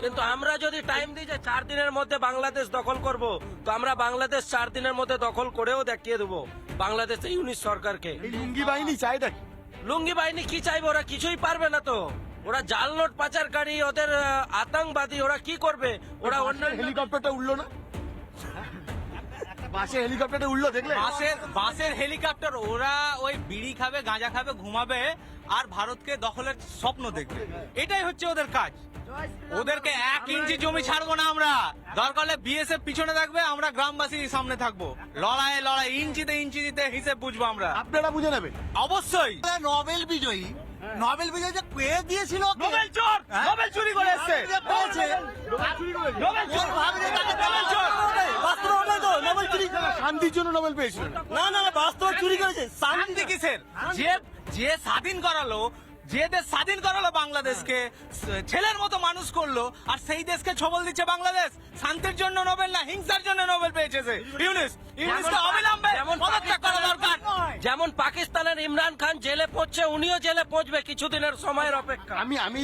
কিন্তু আমরা যদি টাইম দিই যে 4 দিনের মধ্যে বাংলাদেশ দখল করব, তো আমরা বাংলাদেশ 4 দিনের মধ্যে দখল করেও দেখিয়ে দেবো বাংলাদেশে ইউনিট সরকারকে। এই লুঙ্গি বাহিনী চাইটা কি? লুঙ্গি বাহিনী কি চাইবে? ওরা কিছুই পারবে না তো। ওরা জাল নোট পাচারকারী, ওদের আতঙ্কবাদী, ওরা কি করবে? ওরা অন্য হেলিকপ্টারটা উঠলো না, বাসে হেলিকপ্টারটা উঠলো দেখলে? বাসের হেলিকপ্টার। ওরা ওই বিড়ি খাবে, গাঁজা খাবে, ঘুমাবে আর ভারতকে দখলের স্বপ্ন দেখবে। এটাই হচ্ছে ওদের কাজ। ওদেরকে 1 ইঞ্চি জমি ছাড়বো না আমরা। দরকার হলে বিএসএফ পিছনে থাকবে, আমরা গ্রামবাসী সামনে থাকবো। লড়াই ইঞ্চিতে হিসেব বুঝবো আমরা। আপনারা বুঝে নেবেন। অবশ্যই। নোবেল বিজয়ী যে পেয়ে দিয়েছিল নোবেল চোর, নোবেল চুরি করে এসছে। শান্তির জন্য নোবেল পেয়েছিলেন? না বাস্তব চুরি করেছে। শান্তি কিসের? যে স্বাধীন করালো, যে দেশ স্বাধীন করালো বাংলাদেশকে, ছেলের মতো মানুষ করলো, আর সেই দেশকে ছবল দিচ্ছে বাংলাদেশ। শান্তির জন্য নোবেল না, হিংসার জন্য নোবেল পেয়েছে সে। ইউনুসকে অবিলম্বে পদত্যাগ করা দরকার। যেমন পাকিস্তানের ইমরান খান জেলে পড়ছে, উনিও জেলে পৌঁছবে, কিছুদিনের সময়ের অপেক্ষা। আমি